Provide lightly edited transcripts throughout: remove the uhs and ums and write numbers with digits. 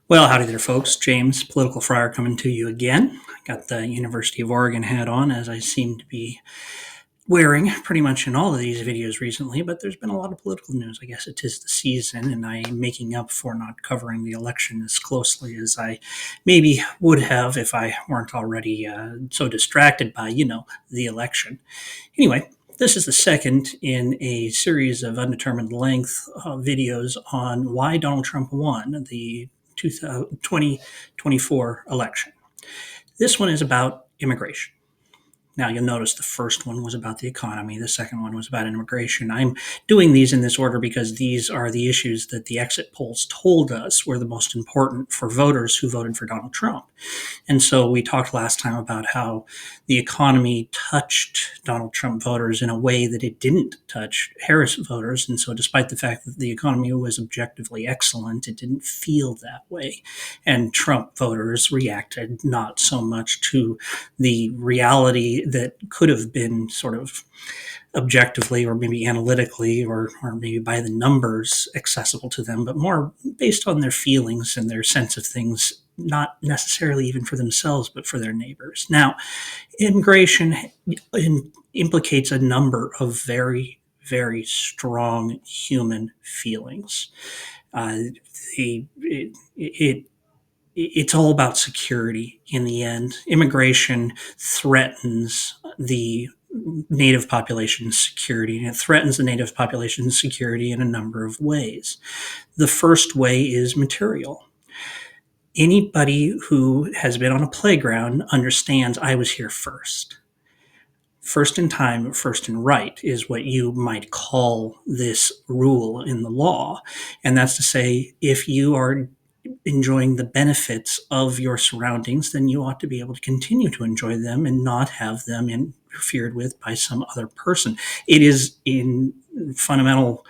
Well, howdy there, folks. James, Political Friar, coming to you again. Got the University of Oregon hat on, as I seem to be wearing pretty much in all of these videos recently, but there's been a lot of political news. I guess it is the season, and I am making up for not covering the election as closely as I maybe would have if I weren't already so distracted by, the election. Anyway, this is the second in a series of undetermined length videos on why Donald Trump won the 2024 election. This one is about immigration. Now, you'll notice the first one was about the economy. The second one was about immigration. I'm doing these in this order because these are the issues that the exit polls told us were the most important for voters who voted for Donald Trump. And so we talked last time about how the economy touched Donald Trump voters in a way that it didn't touch Harris voters. And so despite the fact that the economy was objectively excellent, it didn't feel that way. And Trump voters reacted not so much to the reality that could have been sort of objectively or maybe analytically or maybe by the numbers accessible to them, but more based on their feelings and their sense of things, not necessarily even for themselves, but for their neighbors. Now, immigration implicates a number of very, very strong human feelings. It's all about security in the end. Immigration threatens the native population's security, and it threatens the native population's security in a number of ways. The first way is material. Anybody who has been on a playground understands I was here first. First in time, first in right is what you might call this rule in the law. And that's to say, if you are enjoying the benefits of your surroundings, then you ought to be able to continue to enjoy them and not have them interfered with by some other person. It is, in fundamental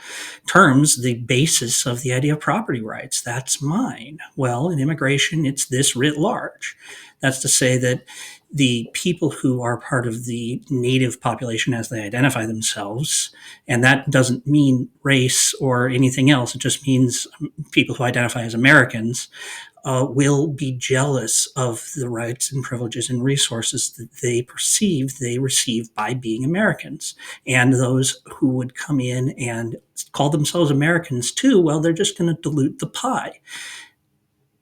terms, the basis of the idea of property rights. That's mine. Well, in immigration, it's this writ large. That's to say that the people who are part of the native population as they identify themselves, and that doesn't mean race or anything else, it just means people who identify as Americans, will be jealous of the rights and privileges and resources that they perceive they receive by being Americans. And those who would come in and call themselves Americans too, well, they're just going to dilute the pie.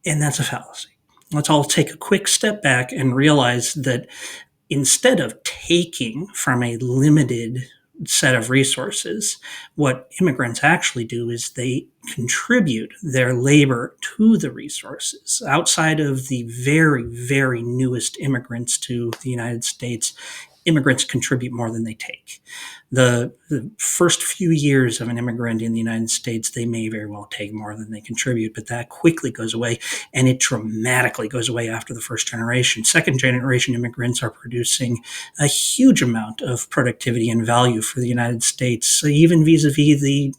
And that's a fallacy. Let's all take a quick step back and realize that instead of taking from a limited set of resources, what immigrants actually do is they contribute their labor to the resources. Outside of the very, very newest immigrants to the United States, immigrants contribute more than they take. The first few years of an immigrant in the United States, they may very well take more than they contribute, but that quickly goes away, and it dramatically goes away after the first generation. Second generation immigrants are producing a huge amount of productivity and value for the United States, so even vis-a-vis the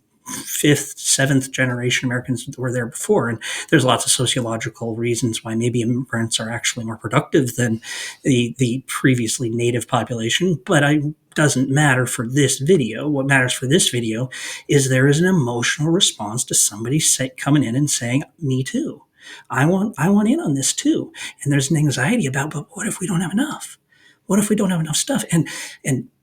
fifth, seventh generation Americans that were there before. And there's lots of sociological reasons why maybe immigrants are actually more productive than the previously native population, but it doesn't matter for this video. What matters for this video is there is an emotional response to somebody coming in and saying, me too. I want in on this too. And there's an anxiety about, but what if we don't have enough? What if we don't have enough stuff? And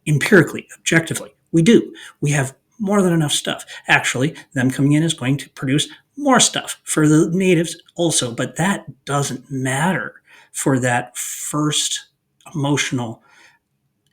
empirically, objectively, we do. We have more than enough stuff. Actually, them coming in is going to produce more stuff for the natives also, but that doesn't matter for that first emotional,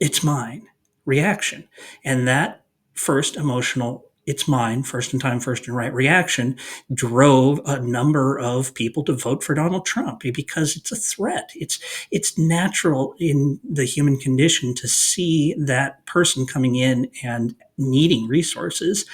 it's mine reaction. And that first emotional, it's mine, first in time, first in right reaction drove a number of people to vote for Donald Trump because it's a threat. It's natural in the human condition to see that person coming in and needing resources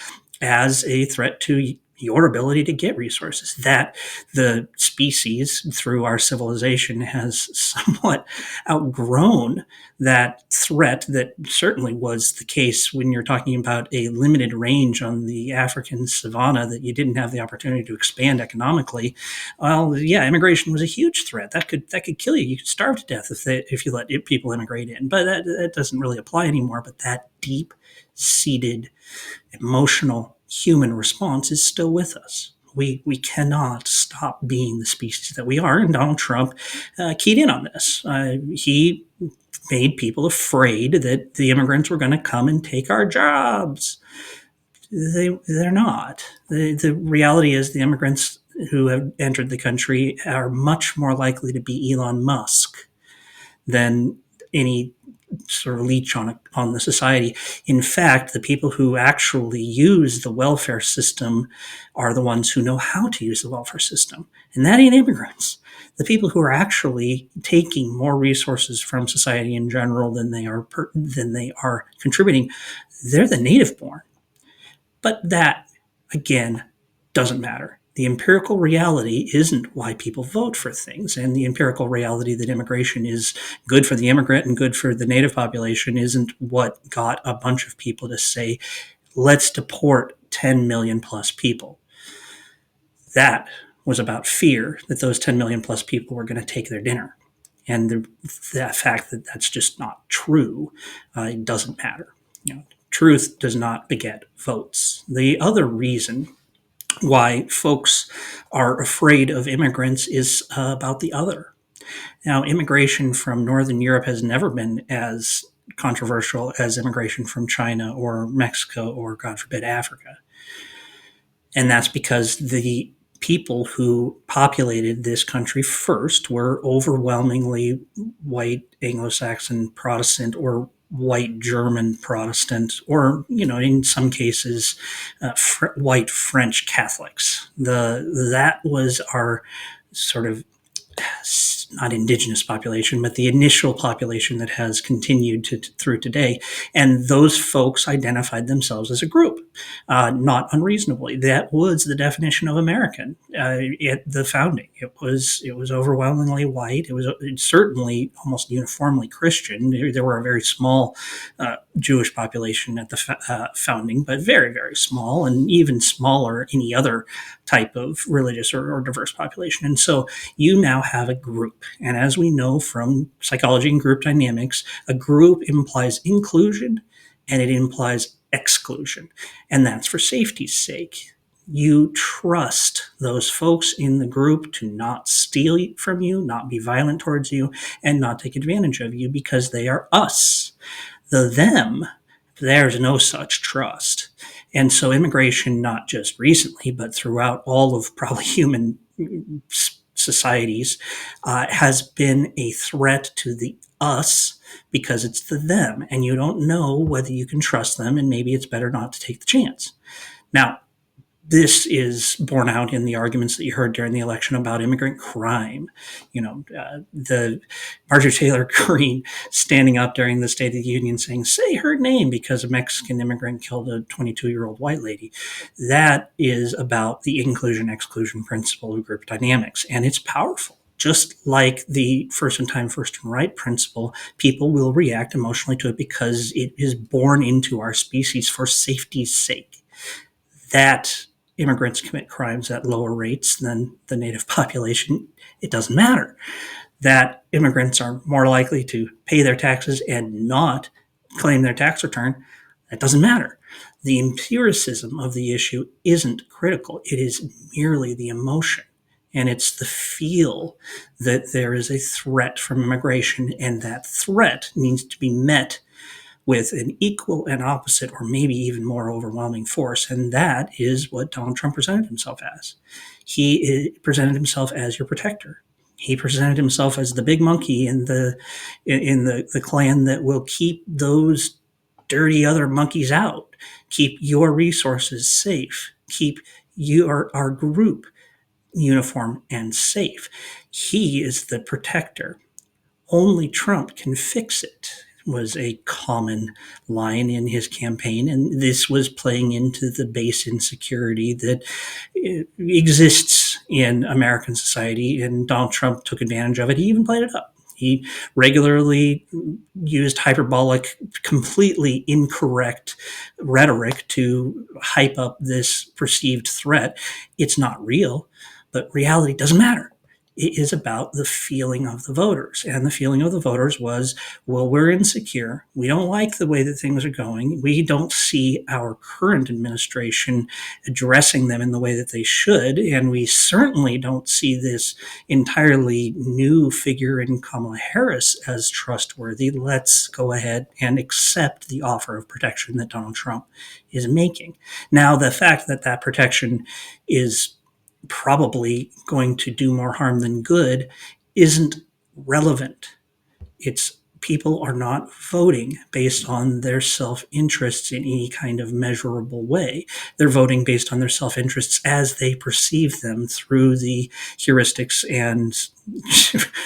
as a threat to your ability to get resources. That the species, through our civilization, has somewhat outgrown that threat that certainly was the case when you're talking about a limited range on the African savanna that you didn't have the opportunity to expand economically. Well, yeah, immigration was a huge threat. That could kill you. You could starve to death if you let people immigrate in. But that doesn't really apply anymore. But that deep-seated emotional human response is still with us. We cannot stop being the species that we are. And Donald Trump keyed in on this. He made people afraid that the immigrants were going to come and take our jobs. They're not. The reality is the immigrants who have entered the country are much more likely to be Elon Musk than any sort of leech on the society. In fact, the people who actually use the welfare system are the ones who know how to use the welfare system, and that ain't immigrants. The people who are actually taking more resources from society in general than they are contributing, they're the native born. But that, again, doesn't matter. The empirical reality isn't why people vote for things. And the empirical reality that immigration is good for the immigrant and good for the native population isn't what got a bunch of people to say, let's deport 10 million plus people. That was about fear that those 10 million plus people were going to take their dinner. And the fact that that's just not true, it doesn't matter. Truth does not beget votes. The other reason why folks are afraid of immigrants is about the other. Now, immigration from Northern Europe has never been as controversial as immigration from China or Mexico or, God forbid, Africa. And that's because the people who populated this country first were overwhelmingly white Anglo-Saxon Protestant or white German Protestant, or in some cases, white French Catholics. That was our sort of not indigenous population, but the initial population that has continued through today. And those folks identified themselves as a group, not unreasonably. That was the definition of American at the founding. It was overwhelmingly white. It was certainly almost uniformly Christian. There were a very small Jewish population at the founding, but very, very small, and even smaller any other type of religious or diverse population. And so you now have a group. And as we know from psychology and group dynamics, a group implies inclusion and it implies exclusion. And that's for safety's sake. You trust those folks in the group to not steal from you, not be violent towards you, and not take advantage of you because they are us. The them, there's no such trust. And so immigration, not just recently, but throughout all of probably human societies, has been a threat to the us because it's the them, and you don't know whether you can trust them, and maybe it's better not to take the chance. Now, this is borne out in the arguments that you heard during the election about immigrant crime. The Marjorie Taylor Greene standing up during the State of the Union saying, say her name because a Mexican immigrant killed a 22-year-old white lady. That is about the inclusion-exclusion principle of group dynamics, and it's powerful. Just like the first in time, first in right principle, people will react emotionally to it because it is born into our species for safety's sake. That immigrants commit crimes at lower rates than the native population, it doesn't matter. That immigrants are more likely to pay their taxes and not claim their tax return, that doesn't matter. The empiricism of the issue isn't critical. It is merely the emotion. And it's the feel that there is a threat from immigration, and that threat needs to be met with an equal and opposite, or maybe even more overwhelming force. And that is what Donald Trump presented himself as. He presented himself as your protector. He presented himself as the big monkey in the clan that will keep those dirty other monkeys out, keep your resources safe, keep our group uniform and safe. He is the protector. Only Trump can fix it, was a common line in his campaign. And this was playing into the base insecurity that exists in American society. And Donald Trump took advantage of it. He even played it up. He regularly used hyperbolic, completely incorrect rhetoric to hype up this perceived threat. It's not real, but reality doesn't matter. It is about the feeling of the voters. And the feeling of the voters was, well, we're insecure. We don't like the way that things are going. We don't see our current administration addressing them in the way that they should. And we certainly don't see this entirely new figure in Kamala Harris as trustworthy. Let's go ahead and accept the offer of protection that Donald Trump is making. Now, the fact that that protection is probably going to do more harm than good isn't relevant. It's people are not voting based on their self-interests in any kind of measurable way. They're voting based on their self-interests as they perceive them through the heuristics and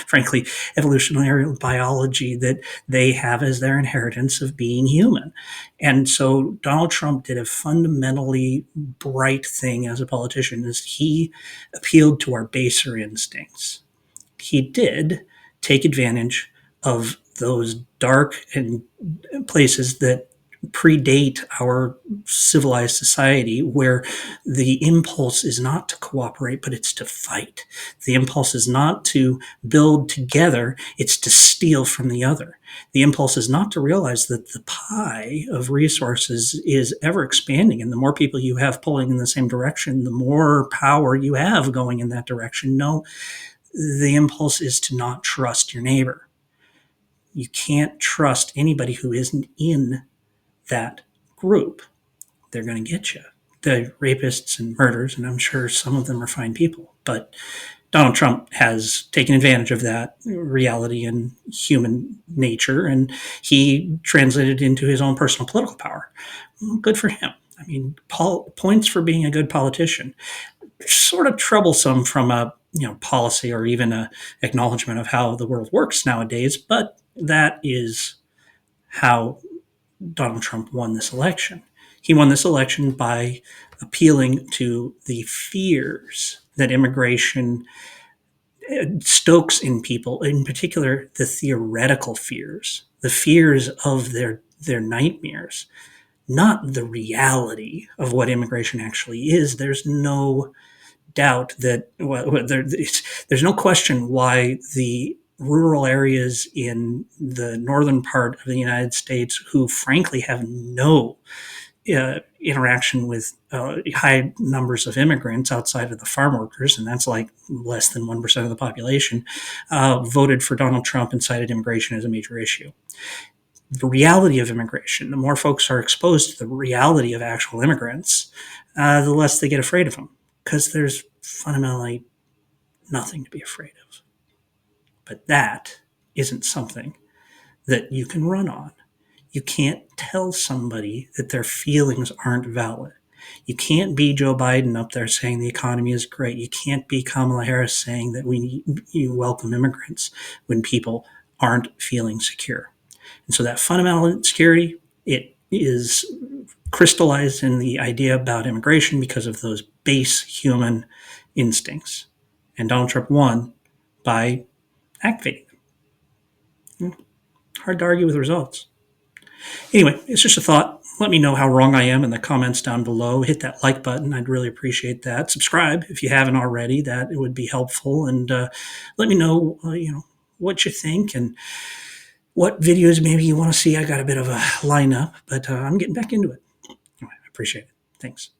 frankly evolutionary biology that they have as their inheritance of being human. And so Donald Trump did a fundamentally bright thing as a politician is he appealed to our baser instincts. He did take advantage of those dark and places that predate our civilized society where the impulse is not to cooperate but it's to fight. The impulse is not to build together, it's to steal from the other. The impulse is not to realize that the pie of resources is ever expanding, and the more people you have pulling in the same direction, the more power you have going in that direction. No, the impulse is to not trust your neighbor. You can't trust anybody who isn't in that group. They're going to get you. The rapists and murderers, and I'm sure some of them are fine people, but Donald Trump has taken advantage of that reality and human nature, and he translated it into his own personal political power. Good for him. I mean, points for being a good politician. Sort of troublesome from a policy or even a acknowledgement of how the world works nowadays, but that is how Donald Trump won this election. He won this election by appealing to the fears that immigration stokes in people, in particular the theoretical fears, the fears of their nightmares, not the reality of what immigration actually is. There's no doubt that there's no question why the rural areas in the northern part of the United States, who frankly have no interaction with high numbers of immigrants outside of the farm workers, and that's like less than 1% of the population, voted for Donald Trump and cited immigration as a major issue. The reality of immigration, the more folks are exposed to the reality of actual immigrants, the less they get afraid of them, because there's fundamentally nothing to be afraid of. But that isn't something that you can run on. You can't tell somebody that their feelings aren't valid. You can't be Joe Biden up there saying the economy is great. You can't be Kamala Harris saying that you welcome immigrants when people aren't feeling secure. And so that fundamental insecurity, it is crystallized in the idea about immigration because of those base human instincts. And Donald Trump won by activating them. Hard to argue with results. Anyway, it's just a thought. Let me know how wrong I am in the comments down below. Hit that like button. I'd really appreciate that. Subscribe if you haven't already. That it would be helpful. And let me know, what you think and what videos maybe you want to see. I got a bit of a lineup, but I'm getting back into it. Anyway, I appreciate it. Thanks.